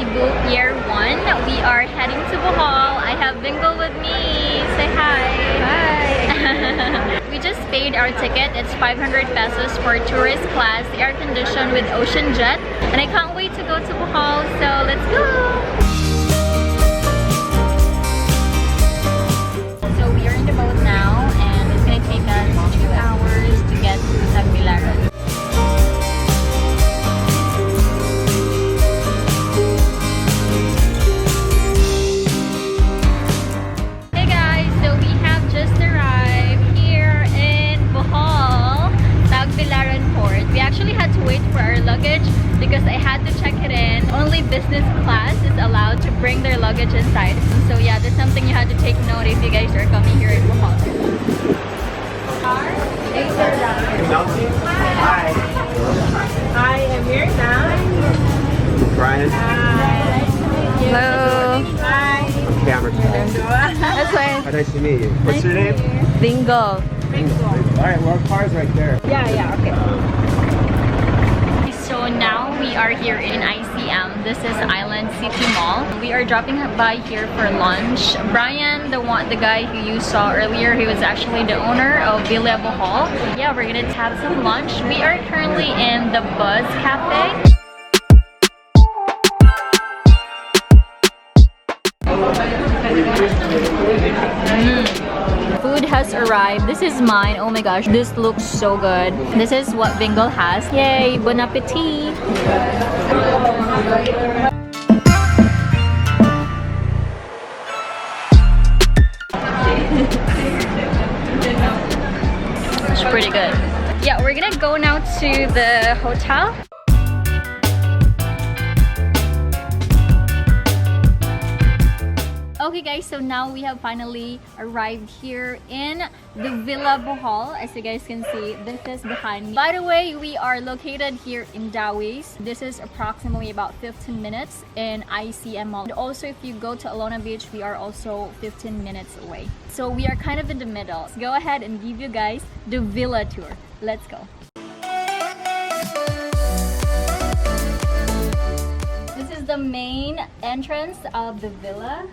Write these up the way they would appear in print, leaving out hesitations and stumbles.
Cebu Pier 1. We are heading to Bohol. I have Vingle with me. Say hi. Hi. We just paid our ticket. It's 500 pesos for tourist class, air conditioned with ocean jet. And I can't wait to go to Bohol, so let's go. So we are in the boat now, and it's gonna take us 2 hours to get to Tagbilaran. Hey guys, so we have just arrived here in Bohol, Tagbilaran port. We actually had to wait for our luggage because I had to check it in. Only business class is allowed to bring their luggage inside. So yeah, that's something you had to take note if you guys are coming here in Bohol. Hi. Hi, I'm here now. Brian. Hi. Hello. Hi. Camera. That's fine. Oh, nice to meet you. What's your name? Vingle. Alright, well, our car's right there. Yeah, okay. So now we are here in ICM. This is Island City Mall. We are dropping by here for lunch. Brian, the guy who you saw earlier, he was actually the owner of Villa Bohol. Yeah, we're gonna have some lunch. We are currently in the Buzz Cafe. Food has arrived. This is mine. Oh my gosh, this looks so good. This is what Vingle has. Yay, bon appetit. It's pretty good. Yeah, we're gonna go now to the hotel. Okay guys, so now we have finally arrived here in the Villa Bohol. As you guys can see, this is behind me. By the way, we are located here in Dawis. This is approximately about 15 minutes in ICM Mall. And also, if you go to Alona Beach, we are also 15 minutes away. So we are kind of in the middle. Let's go ahead and give you guys the villa tour. Let's go. This is the main entrance of the villa.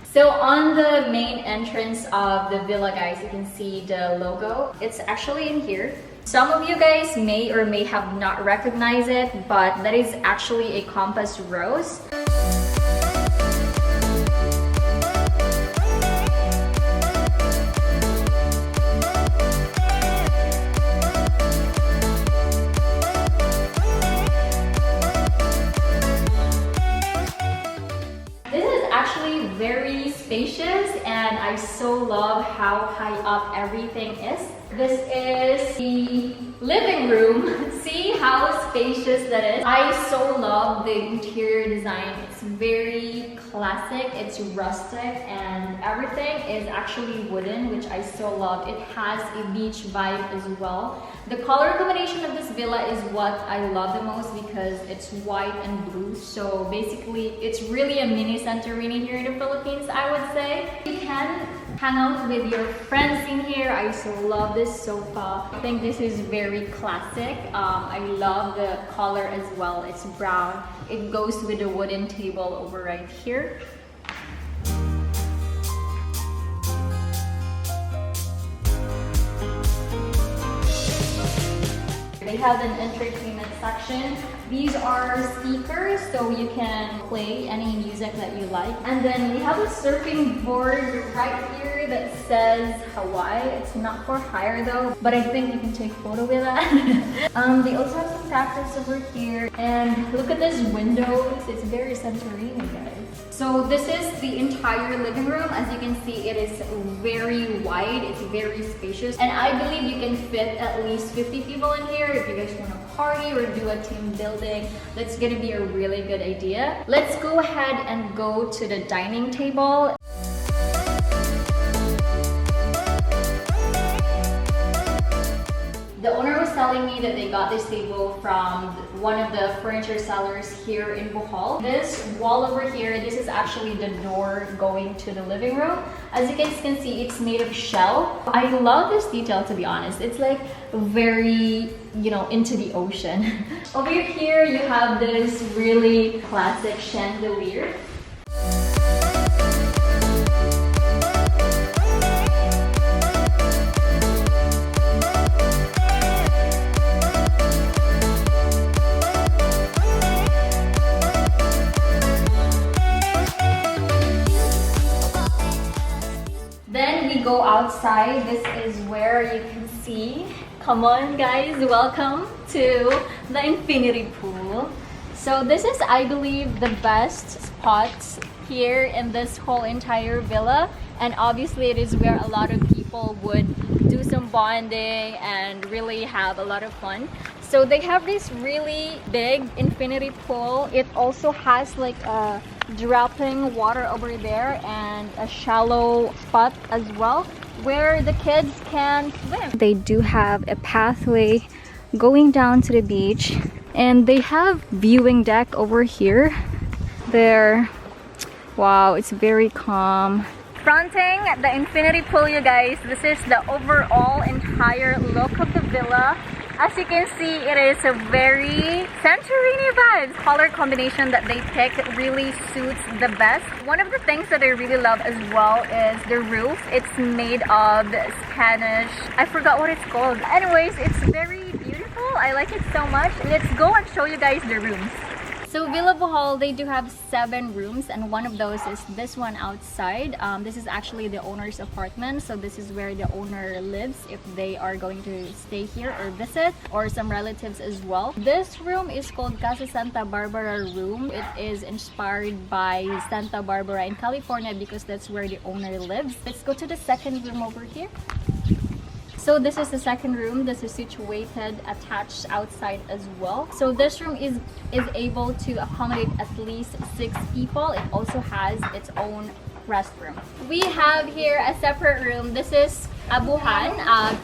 So on the main entrance of the villa, guys, you can see the logo. It's actually in here. Some of you guys may or may have not recognized it, but that is actually a compass rose. Very spacious, and I so love how high up everything is. This is the living room. See how spacious that is. I so love the interior design. It's very classic, it's rustic, and everything is actually wooden, which I so love. It has a beach vibe as well. The color combination of this villa is what I love the most because it's white and blue. So basically, it's really a mini Santorini here in the Philippines, I would say. You can hang out with your friends in here. I so love this sofa. I think this is very classic. I love the color as well. It's brown. It goes with the wooden table over right here. They have an entertainment section. These are speakers, so you can play any music that you like. And then we have a surfing board right here that says Hawaii. It's not for hire though, but I think you can take a photo with that. They also have some cactus over here. And look at this windows. It's very Santorini, guys. So this is the entire living room. As you can see, it is very wide. It's very spacious. And I believe you can fit at least 50 people in here if you guys want to party or do a team building. That's gonna be a really good idea. Let's go ahead and go to the dining table. The owner was telling telling me that they got this table from one of the furniture sellers here in Bohol. This wall over here, this is actually the door going to the living room. As you guys can see, it's made of shell. I love this detail, to be honest. It's like very, you know, into the ocean. Over here, you have this really classic chandelier. Then we go outside. This is where you can see. Come on guys, welcome to the infinity pool. So this is, I believe, the best spot here in this whole entire villa. And obviously it is where a lot of people would do some bonding and really have a lot of fun. So they have this really big infinity pool. It also has like a dropping water over there and a shallow spot as well where the kids can swim. They do have a pathway going down to the beach, and they have viewing deck over here. There, wow, it's very calm. Fronting the infinity pool, you guys, this is the overall entire look of the villa. As you can see, it is a very Santorini vibes. Color combination that they picked really suits the best. One of the things that I really love as well is the roof. It's made of Spanish, I forgot what it's called. Anyways, it's very beautiful. I like it so much. Let's go and show you guys the rooms. So Villa Bohol, they do have 7 rooms, and one of those is this one outside. This is actually the owner's apartment, so this is where the owner lives if they are going to stay here or visit, or some relatives as well. This room is called Casa Santa Barbara room. It is inspired by Santa Barbara in California because that's where the owner lives. Let's go to the second room over here. So this is the second room. This is situated attached outside as well. So this room is able to accommodate at least 6 people. It also has its own restroom. We have here a separate room. This is abuhan.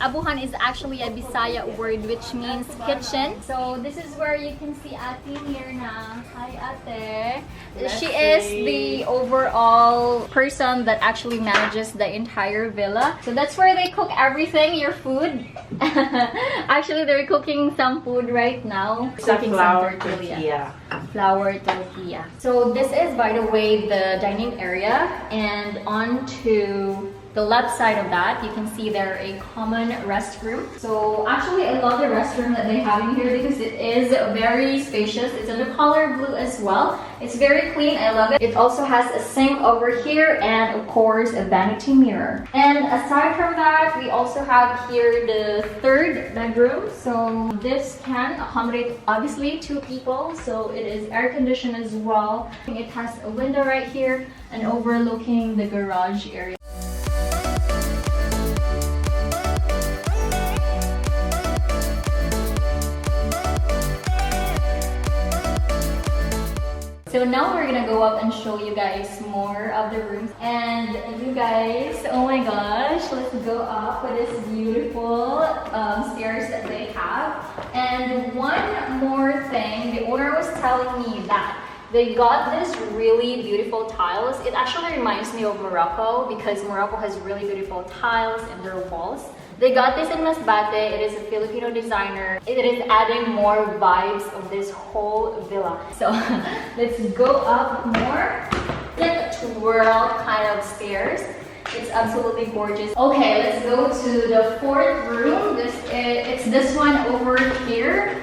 Abuhan is actually a Bisaya word which means kitchen. So this is where you can see Ate here na. Hi Ate. She is the overall person that actually manages the entire villa. So that's where they cook everything, your food. Actually, they're cooking some food right now. It's a Cooking flour some tortilla. Flour tortilla. So this is, by the way, the dining area, and onto the left side of that, you can see there a common restroom. So actually, I love the restroom that they have in here because it is very spacious. It's in the color blue as well. It's very clean. I love it. It also has a sink over here and of course a vanity mirror. And aside from that, we also have here the third bedroom. So this can accommodate obviously 2 people. So it is air conditioned as well. It has a window right here and overlooking the garage area. So now we're gonna go up and show you guys more of the rooms. And you guys, oh my gosh, let's go up with this beautiful stairs that they have. And one more thing, the owner was telling me that they got this really beautiful tiles. It actually reminds me of Morocco because Morocco has really beautiful tiles in their walls. They got this in Masbate. It is a Filipino designer. It is adding more vibes of this whole villa. So let's go up more. Like a twirl kind of stairs. It's absolutely gorgeous. Okay, let's go to the 4th room. It's this one over here.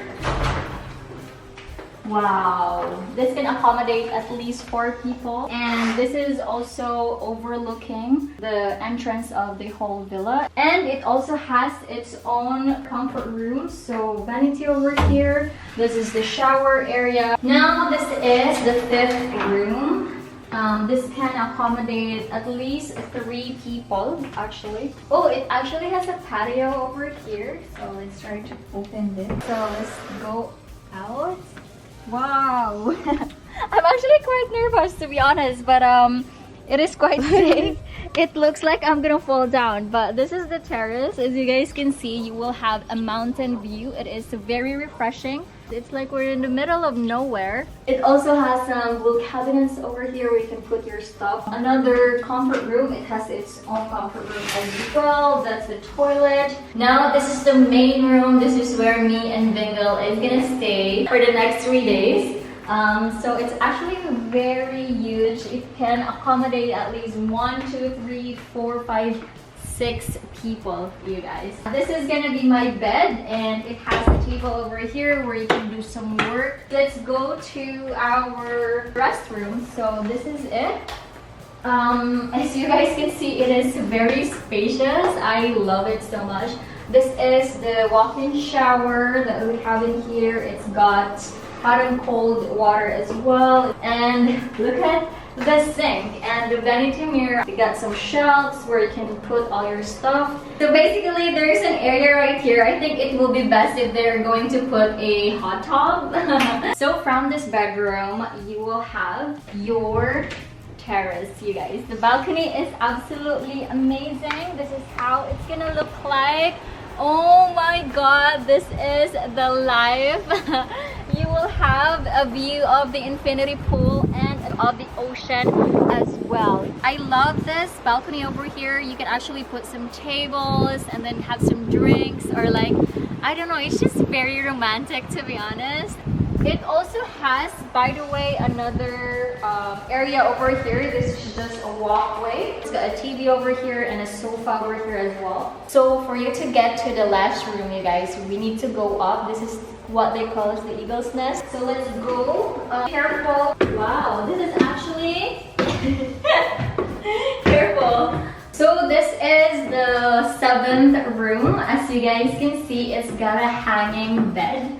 Wow, this can accommodate at least 4 people, and this is also overlooking the entrance of the whole villa, and it also has its own comfort room. So vanity over here. This is the shower area. Now this is the 5th room. This can accommodate at least 3 people actually. Oh, it actually has a patio over here. So let's try to open this. So let's go out. Wow. I'm actually quite nervous to be honest, but it is quite big It looks like I'm gonna fall down, but this is the terrace. As you guys can see, you will have a mountain view. It is very refreshing. It's like we're in the middle of nowhere. It also has some little cabinets over here where you can put your stuff. Another comfort room. It has its own comfort room as well. That's the toilet. Now this is the main room. This is where me and Vingle is gonna stay for the next 3 days. So it's actually very huge. It can accommodate at least 1, 2, 3, 4, 5, 6 people, you guys. This is gonna be my bed, and it has a table over here where you can do some work. Let's go to our restroom. So this is it. As you guys can see, it is very spacious. I love it so much. This is the walk-in shower that we have in here. It's got hot and cold water as well, and look at the sink and the vanity mirror. You got some shelves where you can put all your stuff. So basically there's an area right here. I think it will be best if they're going to put a hot tub. So from this bedroom you will have your terrace, you guys. The balcony is absolutely amazing. This is how it's gonna look like. Oh my god, this is the life. You will have a view of the infinity pool and of the ocean as well. I love this balcony over here. You can actually put some tables and then have some drinks, or like, I don't know, it's just very romantic, to be honest. It also has, by the way, another area over here. This is just a walkway. It's got a TV over here and a sofa over here as well. So for you to get to the last room, you guys, we need to go up. This is what they call as the eagle's nest. So let's go. Careful. Wow, this is actually careful. So this is the 7th room. As you guys can see, it's got a hanging bed.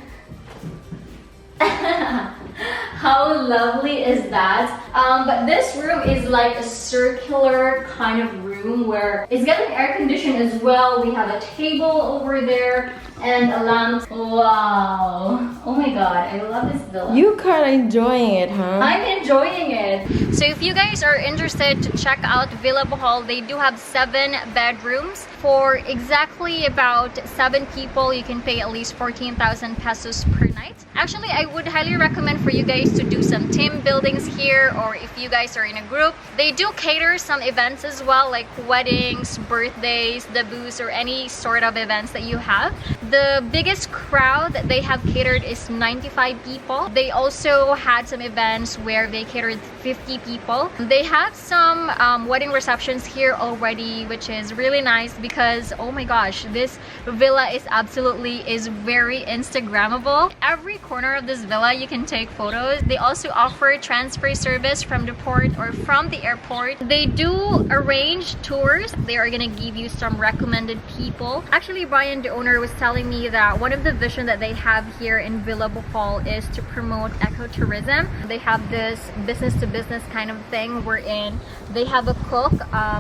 How lovely is that? But this room is like a circular kind of room where it's got an air condition as well. We have a table over there and a lamp. Wow. Oh my god, I love this villa. You kind of enjoying it, huh? I'm enjoying it. So if you guys are interested to check out Villa Bohol, they do have 7 bedrooms. For exactly about 7 people, you can pay at least 14,000 pesos per night. Actually, I would highly recommend for you guys to do some team buildings here, or if you guys are in a group. They do cater some events as well, like weddings, birthdays, debuts, or any sort of events that you have. The biggest crowd that they have catered is 95 people. They also had some events where they catered 50 people. They have some wedding receptions here already, which is really nice because, oh my gosh, this villa is very Instagrammable. Every corner of this villa you can take photos. They also offer transfer service from the port or from the airport. They do arrange tours. They are gonna give you some recommended people. Actually, Brian, the owner, was telling me that one of the vision that they have here in Villa Bohol is to promote ecotourism. They have this business to business kind of thing wherein they have a cook.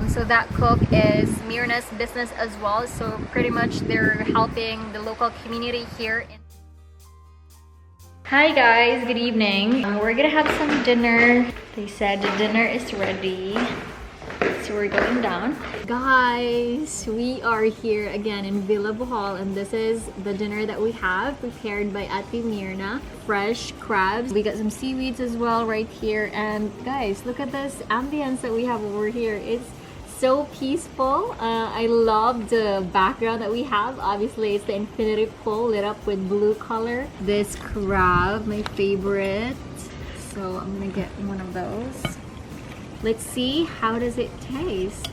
So that cook is Mirna's business as well. So pretty much they're helping the local community here. Hi guys, good evening. We're gonna have some dinner. They said the dinner is ready. So we're going down. Guys, we are here again in Villa Bohol, and this is the dinner that we have prepared by Ate Mirna. Fresh crabs. We got some seaweeds as well right here. And guys, look at this ambience that we have over here. It's so peaceful. I love the background that we have. Obviously, it's the infinity pool lit up with blue color. This crab, my favorite. So I'm gonna get one of those. Let's see, how does it taste?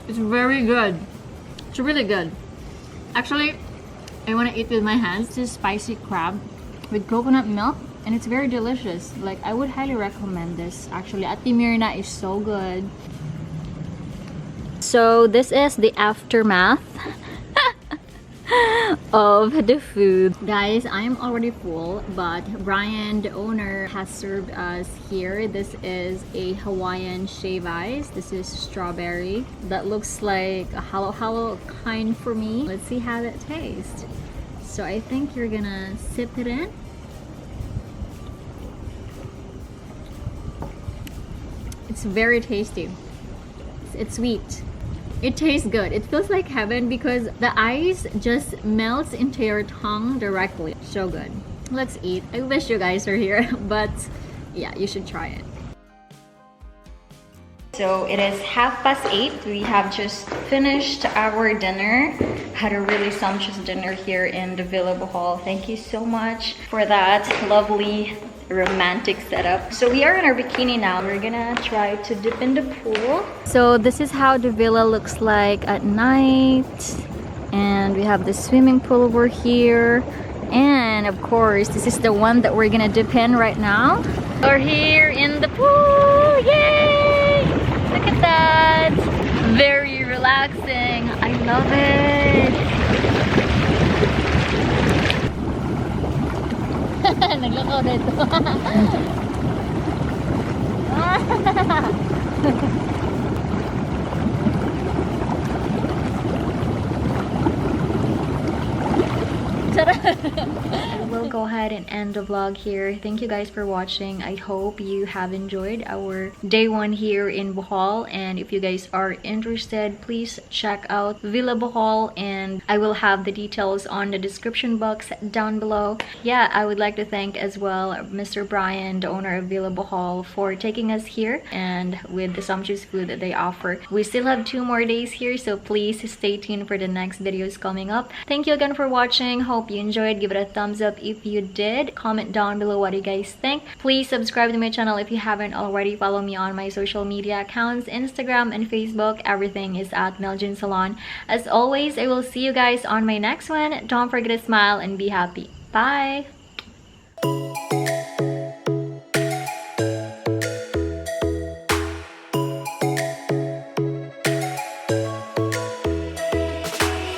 It's very good. It's really good. Actually, I want to eat with my hands. This is spicy crab with coconut milk, and it's very delicious. Like, I would highly recommend this. Actually, Ate Mirna is so good. So this is the aftermath of the food. Guys, I'm already full, but Brian, the owner, has served us here. This is a Hawaiian shave ice. This is strawberry. That looks like a halo kind for me. Let's see how that tastes. So I think you're gonna sip it in. It's very tasty. It's sweet. It tastes good. It feels like heaven because the ice just melts into your tongue directly. So good. Let's eat. I wish you guys were here, but yeah, you should try it. So it is 8:30. We have just finished our dinner. Had a really sumptuous dinner here in the Villa Bohol. Thank you so much for that lovely romantic setup. So we are in our bikini now. We're gonna try to dip in the pool. So this is how the villa looks like at night. And we have the swimming pool over here. And of course, this is the one that we're gonna dip in right now. We're here in the pool. Yay! Look at that. Very relaxing. I love it. Naglakaw dito. We'll go ahead and end the vlog here. Thank you guys for watching. I hope you have enjoyed our day 1 here in Bohol, and if you guys are interested, please check out Villa Bohol, and I will have the details on the description box down below. Yeah, I would like to thank as well Mr. Brian, the owner of Villa Bohol, for taking us here and with the sumptuous food that they offer. We still have 2 more days here, so please stay tuned for the next videos coming up. Thank you again for watching. Hope you enjoyed. Give it a thumbs up if you did. Comment down below what you guys think. Please subscribe to my channel if you haven't already. Follow me on my social media accounts, Instagram and Facebook. Everything is at Meljean Solon. As always, I will see you guys on my next one. Don't forget to smile and be happy. Bye!